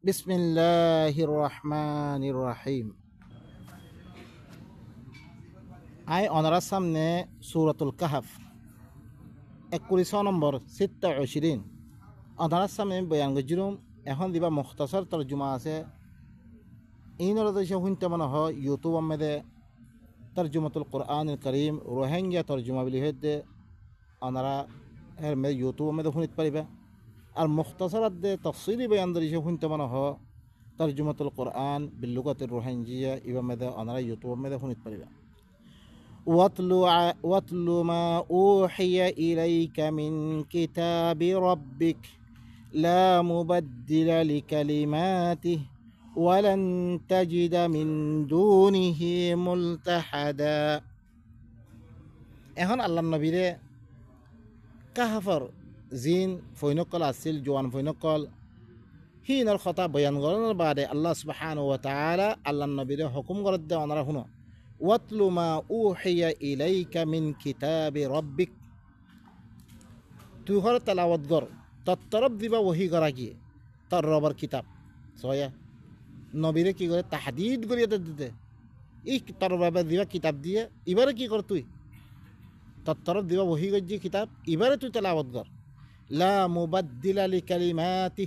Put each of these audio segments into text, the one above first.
বিসমিল্লাহির রহমানির রহিম। আই অনারার সামনে সূরাতুল কাহাফ 21 নম্বর 26 অনারার সামনে বয়ান গজরুম। এখন দিবা মুখতাসার তরজুমা আছে ইনর দেশে শুনতে মনে হয় ইউটিউব মেদে তরজুমাতুল কোরআনুল করিম রোহিঙ্গা তরজুমা বলি হইতে অনারা এর মে ইউটিউব মেদে শুনিতে পারিবা। আর মুখতাসারাত দে তফসিলি বয়ান দিছে শুনতে মনে হয় তরজুমাতুল কোরআন বিলুগাতির রোহিঙ্গিয়া ইবা মেদে অনারা ইউটিউব মেদে শুনিতে পারিবা। واتل ما أوحي إليك من كتاب ربك لا مبدل لكلماته ولن تجد من دونه ملتحدا। এখন আল্লাহ নবীরে কাহাফর জিন ফৈনকল আছিল জোয়ান ফৈনকল হিনর কথা বয়ান করার বাদে আল্লাহ সুবহানাহু ওয়া তাআলা আল্লাহ নবীরে হুকুম করে দে ওনারা শুনো ওয়াতলু মা উহিয়া ইলাইকা মিন কিতাবি রব্বিক। তুই ঘর তেলাওয়াত কর তোর তরফ দিবা ওহি করা কি তোর রবার কিতাব সয়া নবীরে কি করে তাহাদিদ করিয়া দিতে ই তোর বাবা দিবা কিতাব দিয়ে এবারে কি কর তুই তোর তরফ দিবা ওহি গজি কিতাব এবারে তুই তেলাওয়াত কর লা মুবাদ্দিলা লিকালিমাতি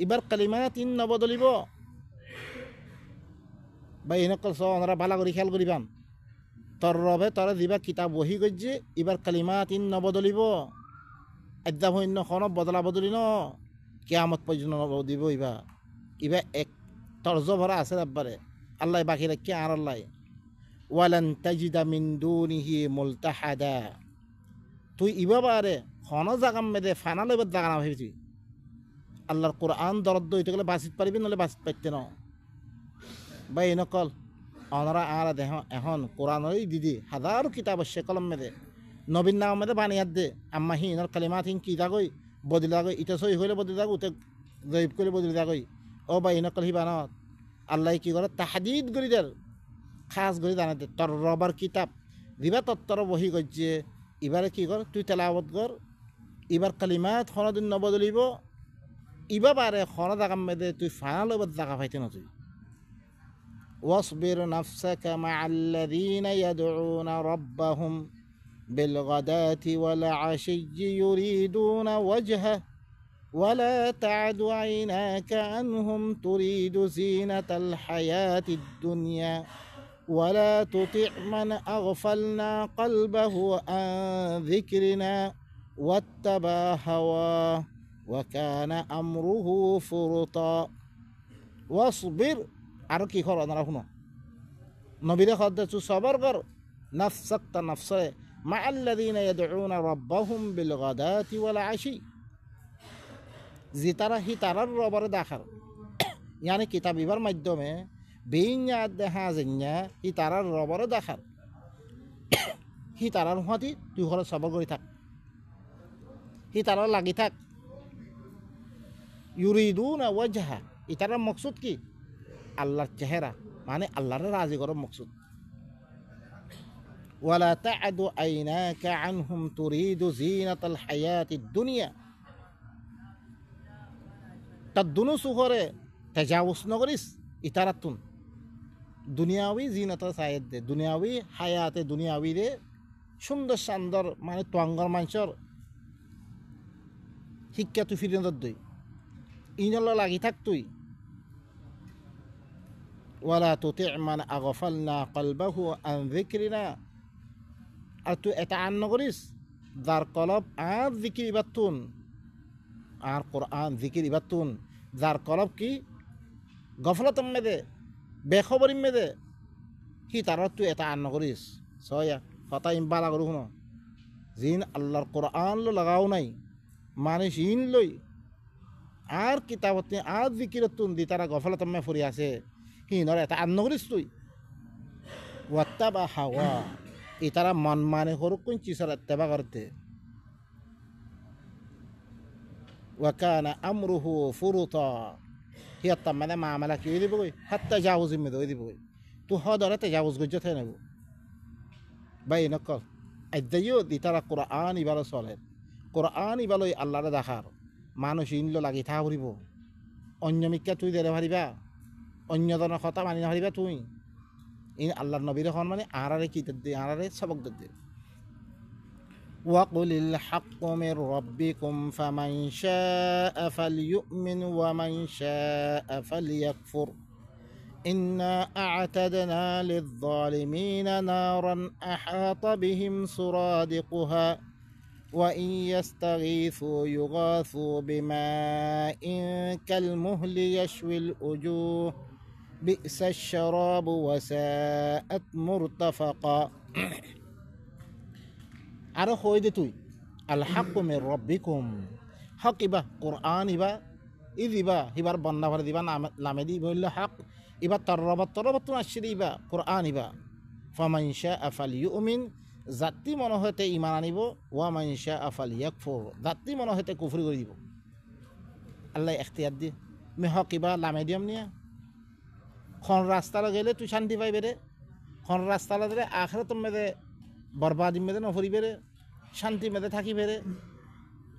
এবার কালিমাত ইন নবদলিব বা এনেকল চ ওনারা ভালা করে খেয়াল করিবান তোর রবে তোরা দিবা কিতাব ওহি গজ্জে এবার কালিমাত ইন নবদলিব আদ্যা হইন্য খন বদলা বদলি ন কেয়ামত পর্যন্ত দিব ইবা ইবা এক তর্জ ভরা আছে রাব্বারে আল্লাহ বাকি রাখি আর আল্লাহ ওয়ালান তাজিদা মিন দুনিহি মুলতাহাদা। তুই ইবা বারে খন জাগাম মেদে ফানা লইবার জাগা না ভাবছি আল্লাহর কোরআন দরদ হইতে গেলে বাঁচিত পারিবি নহলে বাঁচিত পাইতে ন বা এনেকল ওনারা আর দেহ এখন কোরআনই দিদি হাজার কিতাব আসছে কলম মেদে নবীন নাম মেদে বানিয়াত দে আম্মা হিনর কালিমাত হিন কি দাগই বদলি দাগই ইটা সই হইলে বদলি দাগ উতে জয়ীব করে বদলি দাগই ও বা এনেকল হি বানত আল্লাহ কি করে তাহাদিদ করি দের খাস করে জানা দে তোর রবার কিতাব দিবা তত্তর বহি গজ্জে এবারে কি কর তুই তেলাওয়াত কর এবার কালিমাত খনদিন নবদলিব ইবা বারে খন জাগাম মেদে তুই ফানা লইবার জাগা পাইতে না তুই। واصبر نفسك مع الذين يدعون ربهم بالغداة والعشي يريدون وجهه ولا تعد عيناك عنهم تريد زينة الحياة الدنيا ولا تطع من أغفلنا قلبه عن ذكرنا واتبع هواه وكان أمره فرطا। واصبر আর কি কর ওনারা শুনো নবীরে খদ্দে তু সবর কর নাফসাক তা নফসে মা আল্লাযীনা ইয়াদউনা রাব্বাহুম বিল গাদাতি ওয়াল আশি জি তারা হি তারার রবরে দেখার ইয়ানি কিতাব ইবার মাধ্যমে বিইঞ্জা দেখা জিঞ্জা হি তারার রবরে দেখার হি তারার হতি তুই ঘরে সবর করে থাক হি তারার লাগি থাক ইউরিদুনা ওয়াজহা ইতারার মকসুদ কি আল্লাহর চেহারা মানে আল্লাহর রাজি করার মকসুদ। ওয়ালা তা'দু আইনাকা আনহুম তুরিদু জিনাতাল হায়াতিদ দুনিয়া তাদুনু সুহরে তাজাউস নগরিস ইতারাতুন দুনিয়াবি জিনাতাল সায়েদ দে দুনিয়াবি হায়াতে দুনিয়াবি রে সুন্দর শান্দর মানে তোয়াঙ্গর মানুষের শিক্ষা তুই ফিরে দই ইনল লাগি থাক তুই ওয়ালা তুতি' মান আগফালনা কলবাহু আন যিকরিনা আর তুই এটা আন নকরিস যার কলব আর জিকির ইবাতুন আর কোরআন জিকির ইবাতুন যার কলব কি গফলতম মেদে বেখবরিম মেদে কি তার তুই এটা আন নকরিস সয়া কথা ইম্বালা করু শুনো জিন আল্লাহর কোরআন লো লাগাও নাই মানুষ ইন লই আর কিতাবত আর জিকিরতুন দি তারা গফলতম মে ফুরি আছে হিনর এটা আন নকরিস তুই ওয়াত্তাবা হাওয়া ইতারা মন মানে হরুক কোন চিসর ইত্তেবা করতে ওয়াকানা আমরুহু ফুরুতা হিয়াত্তা মানে মামলা কি দিব কই হাত্তা জাউজ মে দই দিব কই তু হদরে তাজাউজ গজ্জ থাই নেব বাই নকল আইদাইও ইতারা কোরআন ইবারে চলে কোরআন ইবালই আল্লাহরে দেখার মানুষ ইনলো লাগি থা করিব অন্য মিক্কা তুই দেরে পারিবা অন্য ধরনের কথা মানি না পারিবা তুই ইন আল্লাহর নবীর এখন মানে আরারে কি দে আরারে সবক দে وقل الحق من ربكم فمن شاء فليؤمن ومن شاء فليكفر إنا أعتدنا للظالمين نارا أحاط بهم سرادقها وإن يستغيثوا يغاثوا بماء كالمهل يشوي الوجوه بئس الشراب وساءت مرتفقا আরো হই দে তুই আল হাক্কু মির রাব্বিকুম হক ইবা কোরআন ইবা ইদিবা হিবার বন্না ভরে দিবা নামে দি বললে হক ইবা তরবত আসছে ইবা কোরআন ইবা ফামান শাআ ফালইউমিন জাতি মনে হতে ইমান আনিব ওয়া মান শাআ ফালইয়াকফুর জাতি মনে হতে কুফরি করে দিব আল্লাহ ইখতিয়ার দি মে হক ইবা লামে দিয়াম নিয়া খন রাস্তালে গেলে তুই শান্তি পাইবে রে খন রাস্তালে গেলে আখিরাত মেদে বরবাদি মেদে নফরি বেড়ে শান্তি মেদে থাকি বেড়ে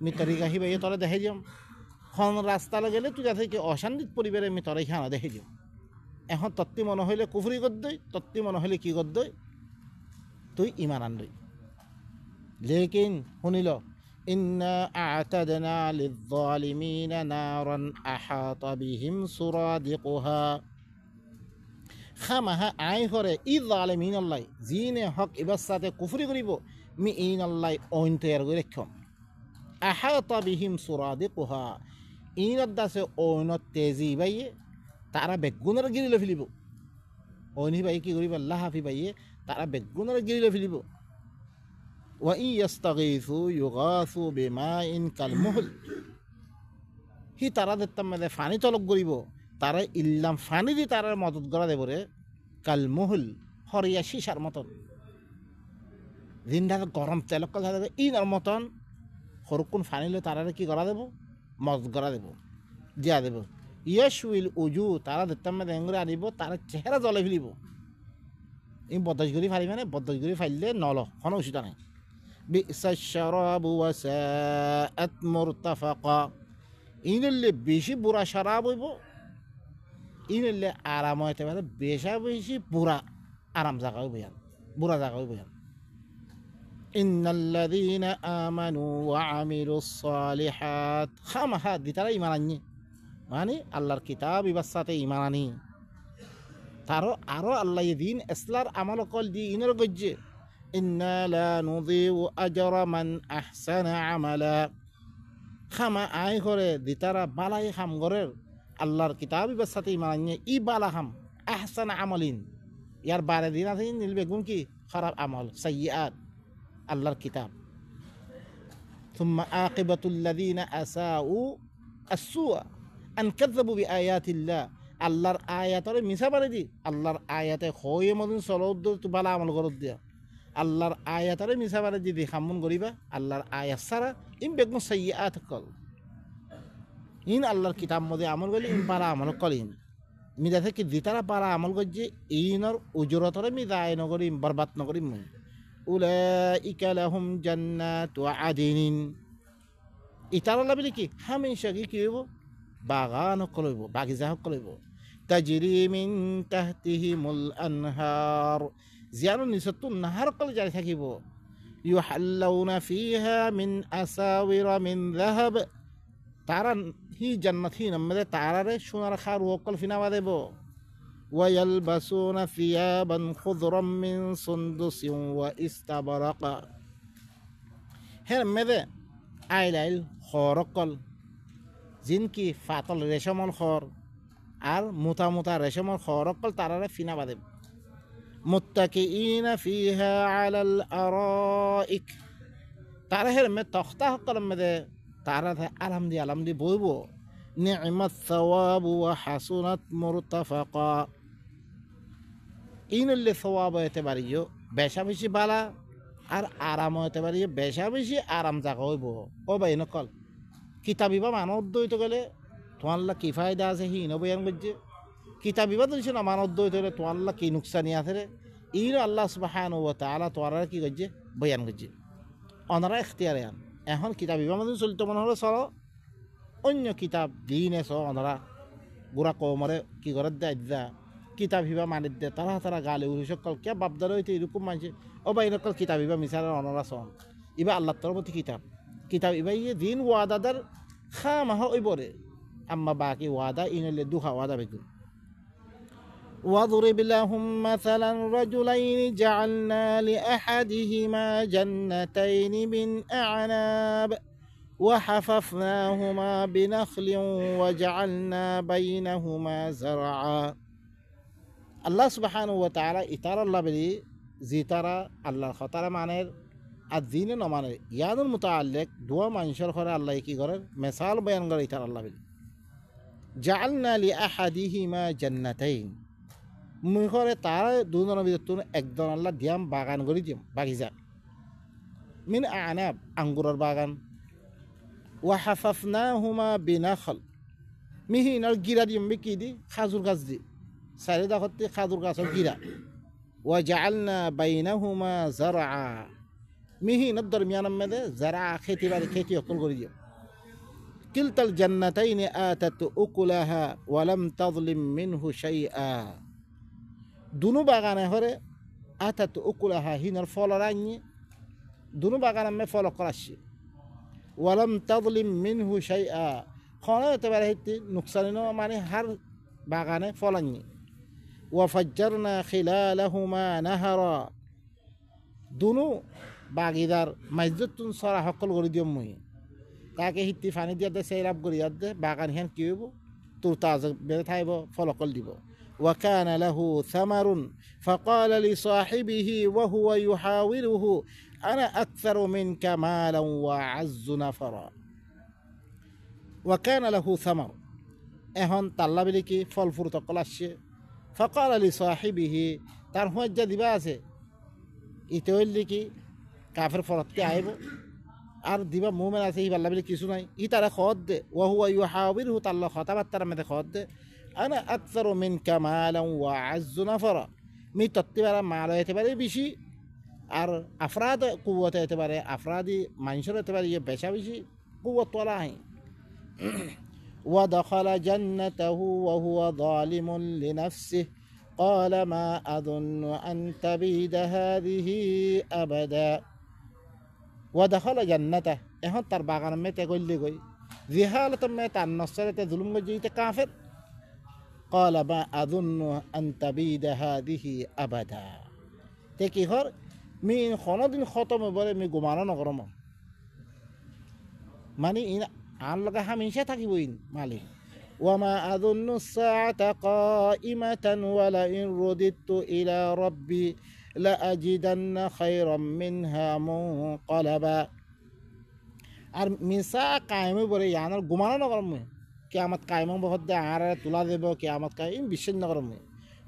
মিতরি গাহি বাইয়ে তলে দেখে যাম খন রাস্তালে গেলে তুই যাতে কি অশান্তিত পরিবারে মিতরে খানা দেখে যাম এখন তত্ত্বি মনে হইলে কুফরি করদই তত্ত্বি মনে হইলে কি করদই তুই ইমান আনদই লেকিন শুনিল ইন্না আ'তাদনা লিয-যালিমিনা নারান আহাতা বিহিম সুরাদিকুহা খামাহা আই করে ই জালিমিন আল্লাহ জিনে হক ইবার সাথে কুফরি করিব মি ইন আল্লাহ অইন তৈয়ার করে রেখম আহাতা বিহিম সুরাদিকুহা ইনত দাসে অইনত তেজি বাইয়ে তারা বেগুনের গিরিলে ফেলিব অইনি বাই কি করিব আল্লাহ হাফি বাইয়ে তারা বেগুনের গিরিলে ফেলিব ওয়া ই ইস্তাগীসু ইউগাসু বিমাইন কালমুহল হি তারা দেখতাম মানে ফানি তলব করিব তারা ইল্লাম ফানি দি তারার মদত করা দেব রে কাল মুহুল হরিয়া শিশার মতন দিনটা গরম তেল ইনার মতন সরকুন ফানিলে তারারে কি করা দেব মদত করা দেব দিয়া দেব ইয়াশুইল উজু তারা দেখতাম মানে এঙ্গুরে আনিব তারা চেহারা জলে ফেলিব ই বদজ করি ফারি মানে বদজ করি ফাইলে নল কোনো অসুবিধা নাই বিসাশ শারাবু ওয়া সাআত মুরতাফাকা ইনলে বেশি বুড়া শরাব হইব ইনলে আরাম হইতে পারে বেশা বেশি বুড়া আরাম জায়গা হইব বুড়া জায়গা হইব ইন্নাল্লাযীনা আমানু ওয়া আমিলুস সালিহাত খামাহা দিতারা ঈমান আনি মানে আল্লাহর কিতাব ইবার সাথে ঈমান আনি তারও আরো আল্লাহ দিন ইসলার আমল কল দি ইনর গজ্জে ইন্না লা নুযিউ আজরা মান আহসানা আমালা খামা আই করে দিতারা বালাই খাম গরের আল্লাহর কিতাব ইবার সাথে ঈমান আনি ই বালা খাম আহসানা আমালিন ইয়ার বারে দিন আছে নীল বেগুন কি খারাপ আমল সাইয়্যাত আল্লাহর কিতাব থুম্মা আকিবাতুল লাযিনা আসাউ আসসুআ আন কাযাবু বিআয়াতিল্লাহ আল্লাহর আয়াতরে মিছা পারে দি আল্লাহর আয়াতে হয়ে মদিন চলদ তো বালা আমল করত দিয়া আল্লাহর আয়াতরে মিছা পারে দি খামুন করিবা আল্লাহর আয়াত ছাড়া ইম বেগুন সাইয়্যাত কল ইন আল্লাহর কিতাব মধ্যে আমল করলে ইন পারা আমল কলিন মিদা থেকে দিতারা পারা আমল করছে ইনর উজরতরে মিদা আয় নগরী বরবাদ নগরী মই উলাইকা লাহুম জান্নাতু আদিন ইতারা লাবিলে কি হামেশা কি হইব বাগান কলইব বাগিচা কলইব তাজরি মিন তাহতিহিমুল আনহার জিয়ানো নিচতো নাহার কল জারি থাকিব ইউহাল্লাউনা ফিহা মিন আসাওিরা মিন যাহাব তারা হি জান্নাত হি নামে তারারে সোনার খার ওকল ফিনাবা দেব ওয়ায়ালবাসুনা থিয়াবান খুদরাম মিন সুনদুসিন ওয়া ইস্তাবরাকা হের মেদে আইলাইল খরকল জিনকি ফাতল রেশমল খর আর মোটা মোটা রেশমল খরকল তারারে ফিনাবা দেব মুত্তাকিইনা ফিহা আলাল আরাইক তারা হের মে তখতা হকল মেদে তারা আলাম দি বইব নি'মাত সাওয়াবু ওয়া হাসুনাত মুরতাফাকা ইনলে সওয়াব হইতে পারিও বেশা বেশি বালা আর আরাম হইতে পারিও বেশা বেশি আরাম জায়গা হইব ও ভাই নকল কিতাবিবা মানব দইতে গেলে তোমাল্লা কি ফায়দা আছে হি ন বয়ান করছে কিতাবিবা তো না মানব দইতে গেলে তোমাল্লা কি নুকসানি আছে রে ইন আল্লাহ সুবহানাহু ওয়া তাআলা তোরা কি করছে বয়ান করছে অনারা ইখতিয়ারে এখন কিতাব ইমাম চলিত মনে হলে চলো অন্য কিতাব দিনে চ ওনারা গোড়া কমরে কি করে দেয় দা কিতাব হিবা মানিত দে তারা তারা গালে উড়ি সকল কে বাপদার হইতে এরকম মানছে ও বা এরকম কিতাব হিবা মিসালের অনরা সন ইবা আল্লাহ তরফতি কিতাব ইবা ইয়ে দিন ওয়াদাদার খা মাহ ওই বরে আম্মা বাকি ওয়াদা ইনলে দুহা ওয়াদা বেগুন واضرب لهم مثلا رجلين جعلنا لأحدهما جنتين من أعناب وحففناهما بنخل وجعلنا بينهما زرعا الله سبحانه وتعالى إتارى الله بلي زيتارى الله خطر معنى الدين نمانه ياد المتعلق دوا منشر خرى الله يكي غرر مثال بيان غرر إتارى الله بلي جعلنا لأحدهما جنتين মুখরে তারা দুজনের ভিতর একজন আল্লাহ দিয়াম বাগান করে দিম বাগিচা মিন আনাব আঙ্গুরের বাগান ওয়াহাফাফনাহুমা বিনাখল মিহিনার গিরা দিম কি দি খাজুর গাছ দি চারিদা করতে খাজুর গাছের গিরা ওয়াজাআলনা বাইনাহুমা জারআ মিহিনার দরমিয়ানের মধ্যে জারআ খেতি অকল করে দিম কিলতাল জান্নাতাইনি আতাত উকুলাহা ওয়ালাম তাযলিম মিনহু শাইআ দুনো বাগানে হরে আতাত উকুলাহা হিনার ফল রাঙিয়ে দুনো বাগান আমি ফল করাচ্ছি ওয়ালাম তাযলিম মিনহু শাইআ খনে এতবারে হিতি নুকসানি মানে হার বাগানে ফল আনিয়ে ওয়াফাজ্জারনা খিলালাহুমা নাহারা দুনো বাগিদার মাইজতুন সরা হকল করে দিও মই তাকে হিতি পানি দিয়া দে সেইরাপ করি দে বাগান হেন কি হইব তোর তাজা বেড়ে থাইব ফলকল দিব وكان له ثمر فقال لصاحبه وهو يحاوره أنا أكثر منك مالا وأعز نفرا وكان له ثمر এখন তাল্লা বলি কি ফল ফুরত কল আসছে ফকাল আলী সাহিবিহি তার হুঁজা দিবা আছে ইতে হইলি কি কাফের ফলতকে আইব আর দিবা মুমেন আছে ইবাল্লা বলি কিছু নাই ই তারা খত দে ওহুয়া ইউ হাবির হু তাল্লা খতাবাত্তার মেতে খত দে أنا أكثر منك مالا وأعز نفرا মি তত্ত্ববারা মাল এতেবারে বেশি আর আফরাদ কুয়াতে এতেবারে আফরাদি মানুষের এতেবারে ইয়ে বেশা বেশি কুয়াত তোলা হয় ودخل جنته وهو ظالم لنفسه قال ما أظن أن تبيد هذه أبدا ودخل جنته এখন তার বাগান মেতে গল্লি গই জিহালত মে তার নসরতে জুলুম গজিতে কাফের قال ما أظن أن تبيد هذه أبدا تكي هر مين خندين ختم بره مي گمانو نگرم ماني إن عن لگا هميشه تاكي بوين مالي وما أظن الساعة قائمة ولئن رددت إلى ربي لأجدن خيرا منها منقلبا আর মিসা কায়েমে বলে ইয়ানার গুমানো নগরম কিয়ামত কায়েমং বহুত দে আর তুলা দেব কিয়ামত কায়েম বিশ্ব নগরম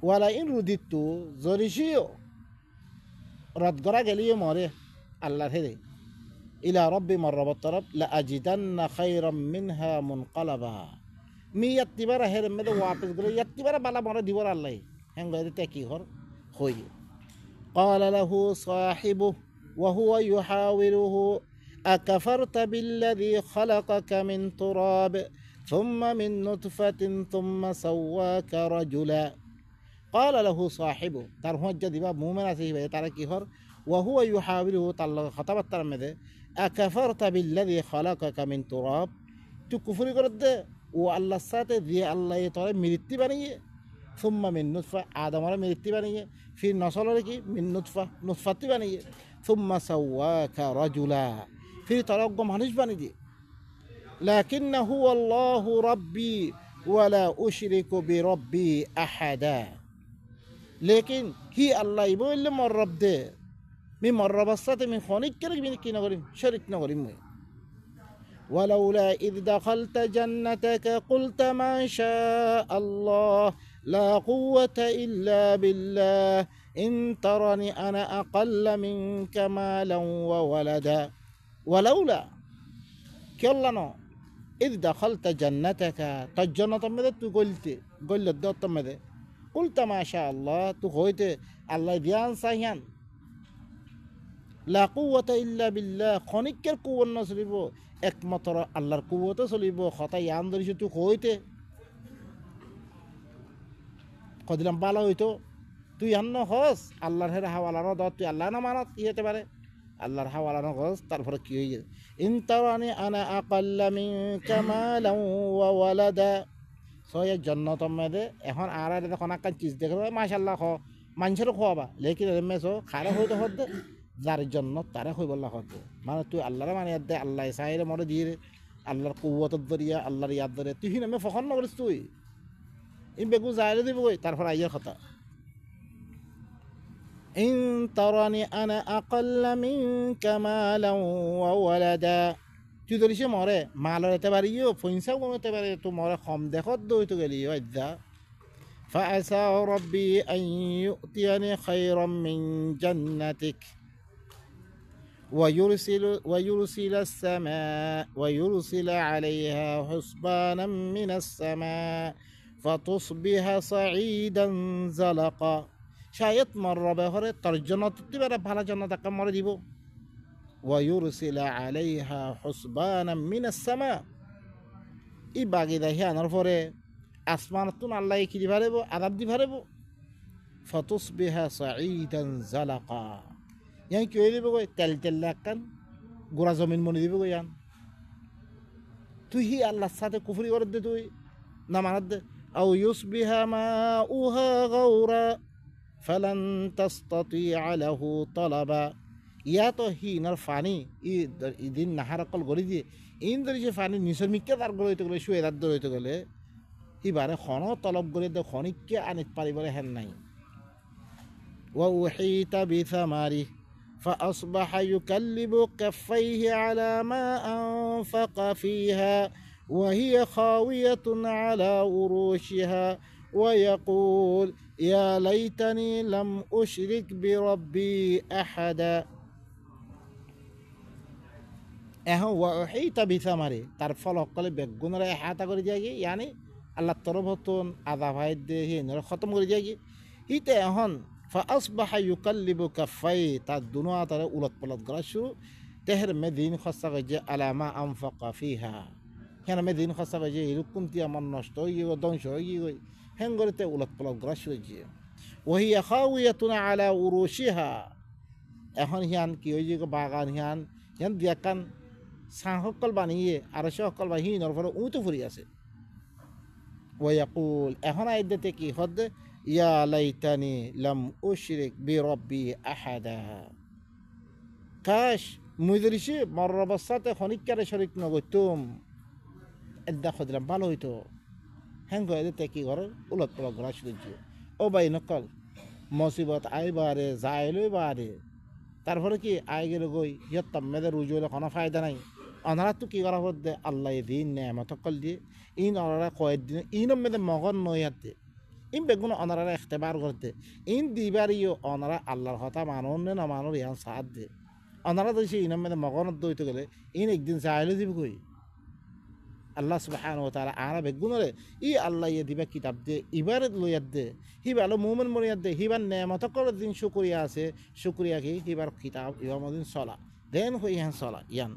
ওয়ালা ইন রুদিতু জরিশিও রদ গরা গেলিও মরে আল্লাহ হেরে ইলা রব্বি মাররাবাত তরফ লা আজিদান্না খায়রাম মিনহা মুনকালাবা মি ইয়াতিবারা হেরে মেদে ওয়াপিস গলে ইয়াতিবারা বালা মরে দিবর আল্লাহ হেঙ্গরে তে কি হর হই قال له صاحبه وهو يحاوره أكفرت بالذي خلقك من تراب ثم من نطفة ثم سواك رجلا قال له صاحبه تر هو جديبا مؤمن اسيه ترى كيهر وهو يحاوره طلق خطبت ترمده أكفرت بالذي خلقك من تراب تو كفر کرد والله ساته ذي الله تعالى مرتي بنيه ثم من نطفة آدم ولا مرتي بنيه في نصل لكي من نطفة بنيه ثم سواك رجلا في طرق مانش بنيه لكن هو الله ربي ولا أشرك بربي أحدا لكن هي الله يبول اللي مرب ده من مرب الصات من خونك كرك من كي نقولين شرك نقولين ولولا إذ دخلت جنتك قلت ما شاء الله لا قوة إلا بالله إن ترني أنا أقل منك مالا وولدا ولولا كلنا إذ دخلت جنتك تجنة ماذا قلت الدوت ماذا قلت ما شاء الله تقولت الله بيان صحيان لا قوة إلا بالله خونك القوة النصريبو একমাত্র আল্লাহর কুওয়াতে চলিব কথা ইয়ান ধরিছে তুই কইতে কদিলাম ভালো হইতো তুই আন্ন হস আল্লাহর হেরে হাওয়ালানো দ তুই আল্লাহ না মানত কি হতে পারে আল্লাহর হাওয়ালানো হস তারপরে কি হয়ে যায় ইন তারানি আনা আকাল্লা মিনকা মালান ওয়া ওয়ালাদা সয়ে জন্নত মেদে এখন আর দেখুন আকান চিজ দেখে মাশাল্লাহ খ মানুষেরও খোয়াবা লেকিন মেসো খারে হইতে হতে যার জন্য তারে হই বললা হতে মানে তুই আল্লাহরে মানে দে আল্লাহ সাইরে মরে দিয়ে আল্লাহর কুয়াতর দরিয়া আল্লাহর ইয়াদ ধরে তুই নামে ফখন নকরিস তুই ই বেগু যাইলে দিব তারপর আইয়ার কথা ইন তারানি আনা আকাল্লা মিনকা মালান ওয়া ওয়ালাদা তুই ধরিস মরে মাল হতে পারিও পয়সাও কমতে পারে তো মরে কম দেখত দই তো গেলি আজ্জা فعسى ربي أن يؤتيني خيرا من جنتك ويرسل عليها حسبانا من السماء فتصبح صعيدا زلقا شايط مرة بهره ترجمة تبرة بحالة جنة كم ديبو ويرسل عليها حسبانا من السماء إباقي ده هي نرفوره আসমানতুন আল্লাহ কি দি পারেব আদাব দি পারেব ফতুসবিহা সাঈদান জালাকা ইয়ান কি হইব কই তেল তেল লাকান গোরা জমিন মনে দিব কই ইয়ান তুই হি আল্লাহর সাথে কুফরি করে দে তুই না মানাদ দে আও ইউসবিহা মাউহা গাওরা ফালান তাসতাতিআ লাহু তালাবা ইয়া তো হি নার ফানি ই দিন নাহারকল গরি দিয়ে ইন দরি যে ফানি নিসর মিক্কা তার গলিতে গলে শুয়ে দাদ দরিতে গলে ইবারে খন তলব করে দে খনিককে আনিত পারিবরে হেন নাই ওয়া উহিতা বিসামারি فأصبح يكلب كفيه على ما أنفق فيها وهي خاوية على عروشها ويقول يا ليتني لم أشرك بربي أحدا এখন ওয়াহিতা বিসামারি তার ফল সকলে বেগুনরে হাতা করে যায় ইয়ানি আল্লাহ তরফ হতন আদা ভাই দে হিনর খতম করে যায় হিতে এখন ফাসবাহা ইউকাল্লিবু কাফাই তার দুনো তারে উলট পলট করা শুরু তেহের মেদিন খসা গেছে আলামা আনফাকা ফিহা হেন মেদিন খসা গেছে এরকম তি আমার নষ্ট হয়ে গিয়ে ধ্বংস হয়ে গিয়ে হেন করে তে উলট পলট করা শুরু হয়েছে ওহি খাউয়াতুন আলা উরুশিহা এখন হিয়ান কি হয়ে যে বাগান হিয়ান হিয়ান দিয়াকান সাহকল বানিয়ে আর সকল বা হিনর পরে উঁতো ফুরি আছে ওয়াকুল এখন আইদেতে কি হদ ইয়া লাইতানি লাম উশরিক বিরব্বি আহাদা কাশ মুই ধরিছি মর অবস্থাতে খনিকারে শরিক নগতুম এদা খদিলাম ভালো হইতো হ্যাং এদেতে কি ঘর উলট পলট ঘোরা শুরু ও ভাই নকল মুসিবত আইবারে যাইলই বারে তারপরে কি আই গেল গই ইয়ত্তাম মেদের উজলে কোনো ফায়দা নাই অনারা তো কি করা হতে আল্লাহ দিন নেমত কল দিয়ে ইন অনারা কয়েকদিন ইনম মেদে মগন নয়াতে ইন বেগুন অনারা এখতেবার করতে ইন দিবারিও অনারা আল্লাহর কথা মানুন নে না মানুর ইয়ান সাথ দে অনারা তো সে ইনম মেদে মগন দইতে গেলে ইন একদিন চাইলে দিব কই আল্লাহ সুবহানাহু ওয়া তাআলা আরা বেগুনরে ই আল্লাহ ইয়ে দিবা কিতাব দে ইবারত লইয়াত দে হিবালো মুমিন মরিয়াত দে হিবার নেমত কল দিন শুকরিয়া আছে শুকরিয়া কি হিবার কিতাব ইবামদিন সলা দেন হই ইয়ান সলা ইয়ান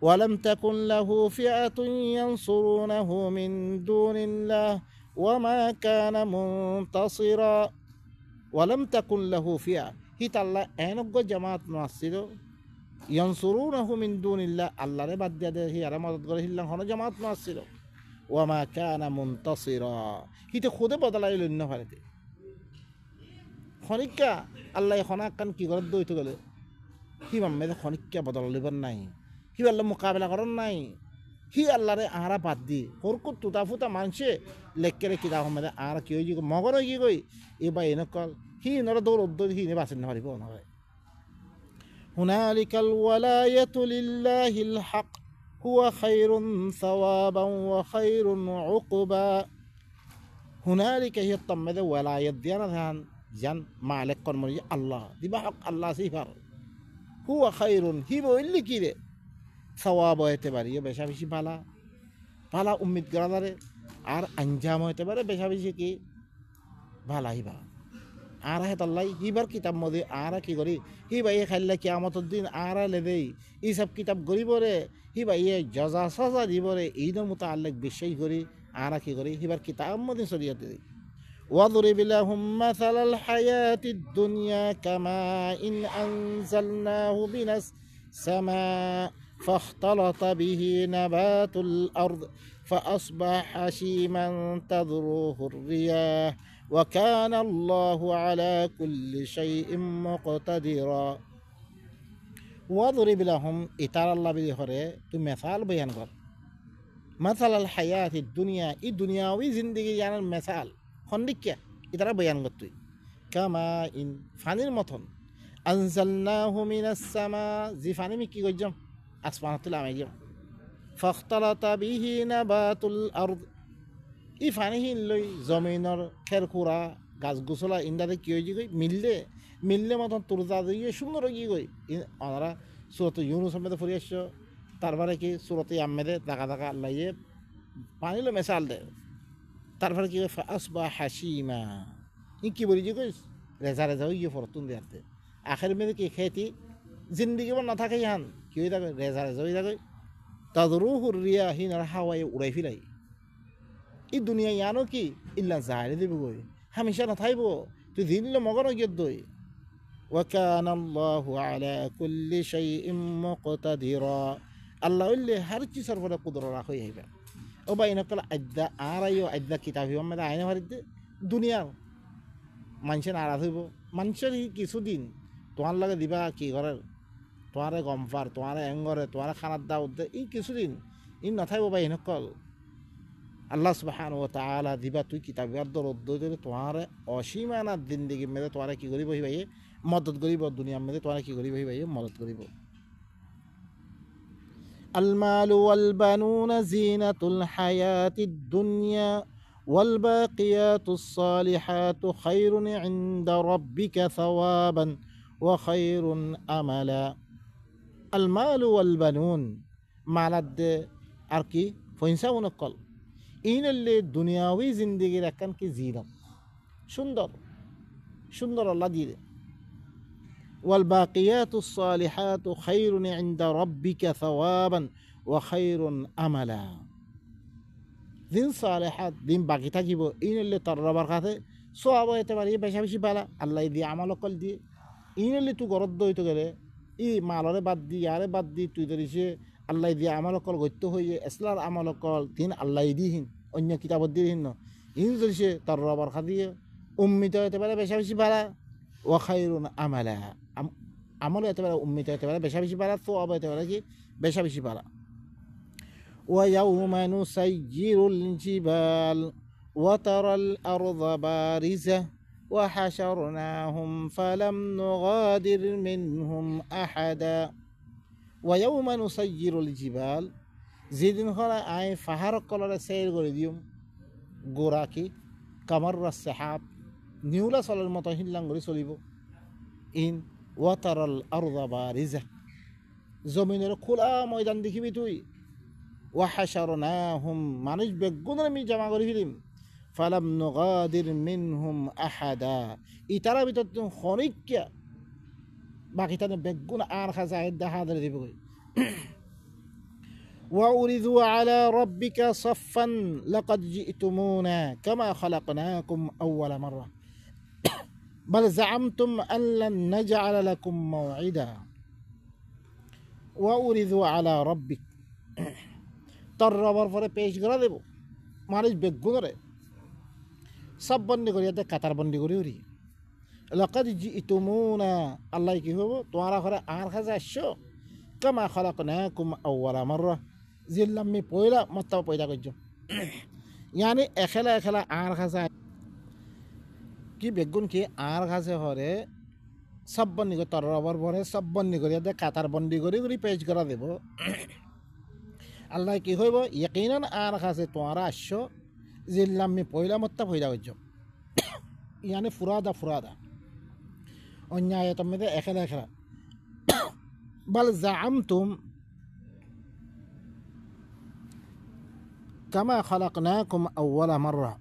ولم تكن له فئة ينصرونه من دون الله وما كان منتصرا ولم تكن له فئة هي الله أنك جماعة ناصر ينصرونه من دون الله الله ربط ده هي رمضت غيره الله هنا جماعة ناصر وما كان منتصرا هي تخوده بدل إلى النهار خنيكا الله يخناك كان كي غرد دويته قال هي ممّد خنيكا بدل لبر ناي হি আল্লাহ মোকাবেলা করেন নাই হি আল্লাহরে আহারা বাদ দি হরকুত তুতা ফুতা মানছে লেখকে কিতাব মধ্যে আর কি হয়ে গিয়ে মগর হয়ে গিয়ে এবার এনেকল হি নরা দৌড় উদ্যোগ হি নে বাঁচেন না পারিব নয় হুনালিকাল ওয়ালায়াতু লিল্লাহিল হক হুয়া খায়রুন সাওয়াবান ওয়া খায়রুন উকবা হুনালিকা হি তাম্মাদে ওয়ালায়াত দিয়ানা ধান জান মালিক কর্মরি আল্লাহ দিবা হক আল্লাহ সিফার হুয়া খায়রুন হি বইলি কি রে সওয়াব হইতে পারে বেশা বেশি পালা পালা উম্মিদ করা পারে আর আঞ্জাম হইতে পারে বেশা বেশি কি ভালা হিবা আর হেতাল্লাই হিবার কিতাব মধ্যে আর কি করি হিবা ইয়ে খাইলে কিয়ামতের দিন আর লেদেই এইসব কিতাব গরিবরে হিবা ইয়ে জজা সাজা দিবরে ঈদের মতো আল্লাহ বিশ্বাস করি আর কি করি হিবার কিতাব মধ্যে শরীয়তে দিই واضرب لهم مثل الحياة الدنيا كماء إن أنزلناه من السماء فاختلط به نبات الأرض فأصبح حشيما تذروه الرياح وكان الله على كل شيء مقتدرا واضرب لهم إتار الله بيخره تو مثال بيان কর مثل الحياة الدنيا الدنياوي زندگي يعني المثال খন্ডিকিয়া ইতারা বয়ান করতে কামা ইন ফানির মতন আনজালনাহু মিনাস সামা জি ফানি মি কি কইজম আসমানাতুল আমাইজম ফাখতালাতা বিহি নাবাতুল আরদ ই ফানি হিন লই জমিনর খেরকুরা গাছ গুছলা ইন্দাতে কি হইজি কই মিললে মতন তুরজা দিয়ে সুন্দর কি কই ওনারা সূরাত ইউনূস মধ্যে পড়ে আসছো তারপরে কি সূরাত ইয়াম্মেদে দাগা দাগা আল্লাহয়ে পানিলো মিসাল দেয় তারপরে কি আসবা হাসিমা ই কি বলি যে কইস রেজা রেজা হয়ে গিয়ে ফরতুন দেয়াতে আখের মেয়েদের কি খেতি জিন্দিগি না থাকে ইহান কি হয়ে থাকে রেজা রেজা হয়ে থাকে তাদরুহুর রিয়া হিনার হাওয়ায় উড়াই ফিলাই ই দুনিয়া ইয়ানো কি ইল্লা জাহারে দেব গই হামেশা না থাইব তুই দিনলে মগন গিয়ে দই وكان الله على كل شيء مقتدرا الله اللي هر چیز سر پر قدرت راخی هیبا ও বা এনেকল আদ্যা আড়াইও আদ্যা কিতাব মধ্যে আইনে ভারিতে দুনিয়ার মানুষের নারাজ হইব মানুষের কিছুদিন তোমার লাগে দিবা কি ঘরের তোমারে গম পার তোমারে এঙ্গরে তোমারে খানার দাও এই কিছুদিন ই নথাইব বা এনেকল আল্লাহ সুবহানাহু ওয়া তাআলা দিবা তুই কিতাবের দর তোমারে অসীমানা জিন্দেগির মধ্যে তোমারে কি করিব ভাই মদত করিব দুনিয়ার মধ্যে তোমারে কি করিব ভাই মদত করিব المال والبنون زينة الحياة الدنيا والباقيات الصالحات خير عند ربك ثوابا وخير أملا المال والبنون مالد أركي فإنسان قل إن اللي دنياوي زندگي ركن كي زينة সুন্দর الله ديده والباقيات الصالحات خير عند ربك ثوابا وخير أملا দিন সালেহাত দিন বাকি থাকিব ইনলে তার রবার কাছে সওয়াব হইতে পারে বেশি বেশি বালা আল্লাহ দিয়ে আমল কল দিয়ে ইনলে তুই গরদ হইতে গেলে ই মালরে বাদ দি আরে বাদ দি তুই ধরিছে আল্লাহ দিয়ে আমল কল গত্য হইয়ে ইসলার আমল কল দিন আল্লাহ দিহিন অন্য কিতাবত দিহিন ইন ধরিছে তার রবার খা দিয়ে উম্মিত হইতে পারে বেশি বেশি বালা ওয়া খায়রুন আমালা আমল হতে পারে উম্মিত হতে পারে বেশি বেশি বালা সওয়াব হতে পারে কি বেশি বেশি বালা ويوم نسير الجبال وترى الأرض بارزة وحشرناهم فلم نغادر منهم أحدا ويوم نسير الجبال زيدن خلا آي فهر قلر سير غرديوم غوراكي كمر السحاب نيولا صلى المتهلن غري سوليبو إن وترى الأرض بارزة زمينر كلا ميدان দেখিবি তুই وحشرناهم মানুষ বেগুনের মি জমা করে ফিলিম ফালাম নুগাদির মিনহুম আহাদা ইতারা ভিতর খনিকিয়া বাকি তানে বেগুন আর খাজা দেখা ধরে দিব وعرضوا على ربك صفا لقد جئتمونا كما خلقناكم أول مرة بل زعمتم أن لن نجعل لكم موعدا وعرضوا على ربك তার রবার পরে পেশ করা দেব মানুষ বেগুনরে সব বন্দি করি এতে কাতার বন্দি করি উড়ি লাকাদ জিতুমুনা আল্লাহ কি হবো তোমারা ঘরে আর খাজা আসছো কামা খালাকনাকুম আউওয়ালা মাররা জিল্লাম মি পয়লা মত্তাবা পয়দা করছো ইয়ানি এখেলা এখেলা আর খাজা কি বেগুন কি আর খাজে হরে সব বন্দি করে তার রবার পরে সব বন্দি করি এতে কাতার বন্দি করি করি পেশ করা দেব আল্লাহ কি হইব ইয়াকিনান আর কাছে তোমরা আসছো জিল্লাম মি পয়লা মত্তা পয়দা করছো ইয়ানি ফুরাদা অন্যায় তোমাদের একেলা একেলা বাল জাআমতুম কামা খালাকনাকুম আউওয়ালা মাররা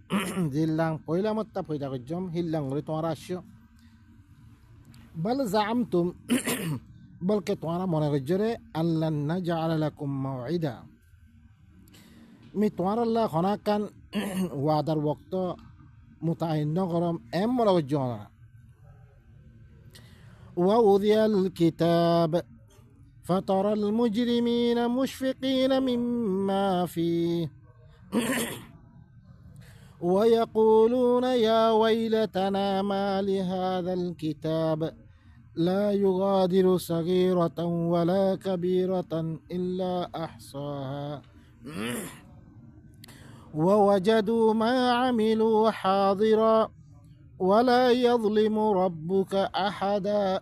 জিল্লাম পয়লা মত্তা পয়দা করছো হিল্লাম করে তোমরা আসছো বাল জাআমতুম বলকে তোমরা মনে করছো রে আল্লাহ নাজআলা লাকুম মাউইদা মি তোমার আল্লাহ খনাকান ওয়াদার বক্ত متعين نغرم أم ولا وجهنا ووضع الكتاب فترى المجرمين مشفقين مما فيه ويقولون يا ويلتنا ما لهذا الكتاب لا يغادر صغيرة ولا كبيرة إلا أحصاها ووجدوا ما عملوا حاضرا ولا يظلم ربك أحدا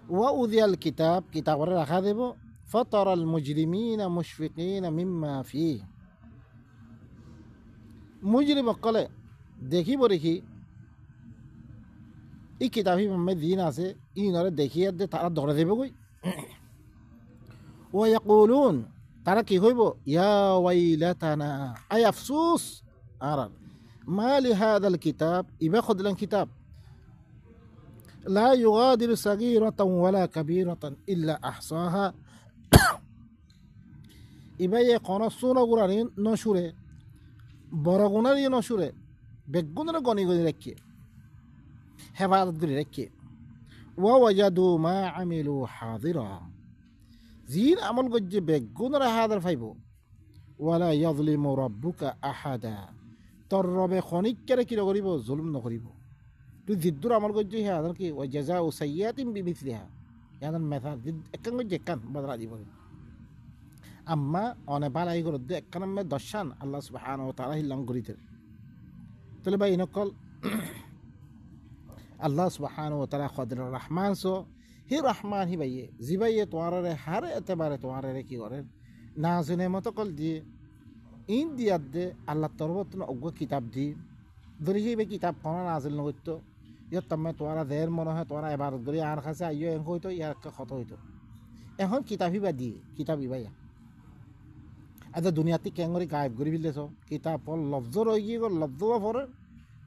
وأوذي الكتاب كتاب الرخاذب فترى المجرمين مشفقين مما فيه مجرم قال দেখি বরেখি এই কিতাবি মে দিন আছে ইনরে দেখিয়ে দে তারা ধরে দেবে কই ওয়া ইয়াকুলুন তারা কি হইব ইয়া ওয়াইলাতানা আই আফসোস আর মা লি হাদাল কিতাব ইবা খদলান কিতাব لا يغادر صغيرة ولا كبيرة إلا أحصاها إباية قنا سونا غرانين نشورة برغوناري نشورة بيجونر غني غني ركّي حفاظت غني ركّي ووجدوا ما عملوا حاضرا زين عمل قد بيجونر هذا الفيبو ولا يظلم ربك أحدا ترى بخونيك كركي لغريبو ظلم نغريبو تو ضد عمل قد هذا كي وجزاء سيئات بمثلها يعني المثال ضد كان قد كان بدر دي بقول أما أنا بالا يقول ده كان ما دشان الله سبحانه وتعالى هلان قريتر تلبا ينقل الله سبحانه وتعالى قدر الرحمن سو هي رحمن هي بيه زبيه توارره هر اعتبار توارره كي قرن نازنه متقل دي إن دي أده الله تربطنا أوجو كتاب دي دريه بكتاب قانا نازل نقطة يا تمام توارا ذهر منها توارا عبارة دري عن خاصة أيوة إنكو يتو يا كخطو يتو إنهم كتابي بدي كتابي بيا هذا دنيا تي كأنغري غايب غري بيلسو كتاب فور لفظ رويجي غور لفظ وفور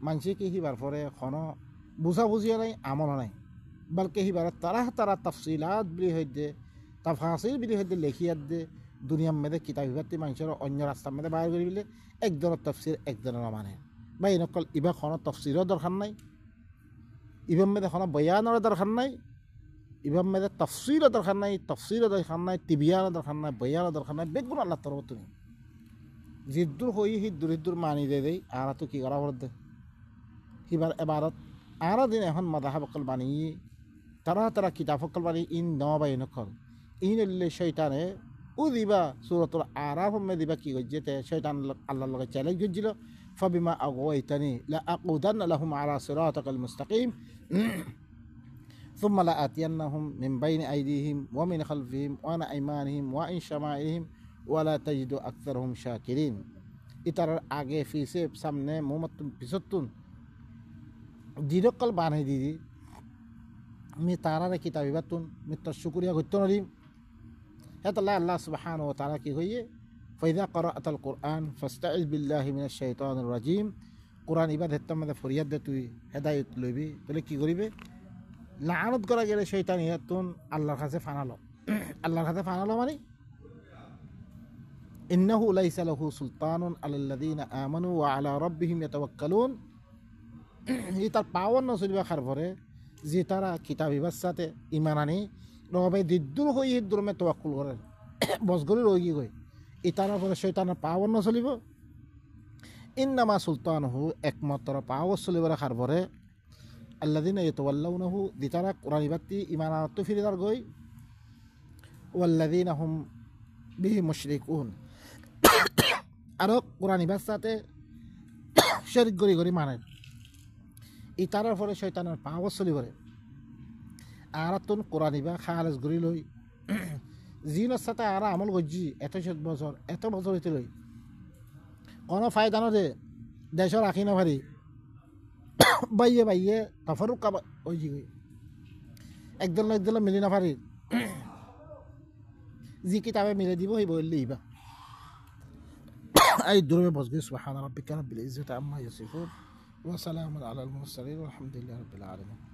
مانشي كي هي بار فوره خانو بوسا بوسيا ناي عمل ناي بلکه هي بار طرح تفصيلات بلي هيد تفاصيل بلي هيد لكيات دي দুনিয়ার মধ্যে কিতাব বিভাগটি মানুষের অন্য রাস্তার মধ্যে বাইর করে দিলে একজনের তফসির একজনের মানে বা এনেকল ইবা কোনো তফসিরও দরকার নাই ইবার মধ্যে কোনো বয়ানের দরকার নাই ইবার মধ্যে তফসিরও দরকার নাই তিবিয়ানের দরকার নাই বয়ানের দরকার নাই বেগুন আল্লাহ তরফ তুমি জিদ্দুর হই হি দরিদ্র মানি দেই আর তো কি করা বলতে এবার এবারত আর দিন এখন মাদাহাব অকল বানিয়ে তারা কিতাব অকল বানিয়ে ইন ন বা এনেকল ইন শৈতানে উদিবা সূরাতুল আরাফ মে দিবা কি গজ্জেতে শয়তান আল্লাহর লগে চ্যালেঞ্জ গজ্জিল ফাবিমা আগওয়াইতানি লা আকুদান্না লাহুম আলা সিরাতাকাল মুস্তাকিম সুম্মা লা আতিয়ান্নাহুম মিন বাইনি আইদিহিম ওয়া মিন খালফিহিম ওয়া আন আইমানিহিম ওয়া ইন শামাইহিম ওয়া লা তাজিদু আকসারহুম শাকিরিন ইতার আগে ফিসে সামনে মুমাত্তুন পিছতুন দিরকল বানাই দিদি মি তারারে কিতাবিবাতুন মি তার শুকরিয়া করতে নরিম هذا الله سبحانه وتعالى كي هي فإذا قرأت القرآن فاستعذ بالله من الشيطان الرجيم قرآن إبادة تم ذا فرياد توي هداية لبي تقول كي غريبة لعنت قرأ جل الشيطان ياتون الله خسف عن الله الله خسف عن الله ماني إنه ليس له سلطان على الذين آمنوا وعلى ربهم يتوكلون يتر باون نسول بخرفره زي ترى كتابي بساته إيماناني রবে দিদ্দুর হই হিদ্দুর মে তাওয়াক্কুল করে বসগরি রোগী গই ইতার পরে শয়তানের পাওয়ার না চলিব ইন্নামা সুলতানহু একমাত্র পাওয়ার চলিব রাখার পরে আল্লাযিনা ইয়াতাওয়াল্লাউনাহু দিতারা কুরআন ইবাতি ঈমানাত ফিরিদার গই ওয়াল্লাযিনা হুম বিহি মুশরিকুন আর কুরআন ইবার সাথে শিরক গরি মানে ইতার পরে শয়তানের পাওয়ার চলিব আরাতুন কোরআনিবা খালেজ গরি লই জিনের সাথে আর আমল গজ্জি এত বছর হইতে লই কোনো ফায়দা নদে দেশর রাখি না পারি বাইয়ে তফারুক ওই জি একদল মিলি না পারি জি কিতাবে মিলে দিব এই বললে ইবা এই দূরে বসগে সুবহান রাব্বিকা রাব্বিল ইজ্জাতি আম্মা ইয়াসিফুন ওয়া সালামুন আলাল মুরসালিন ওয়া আলহামদুলিল্লাহি রাব্বিল আলামিন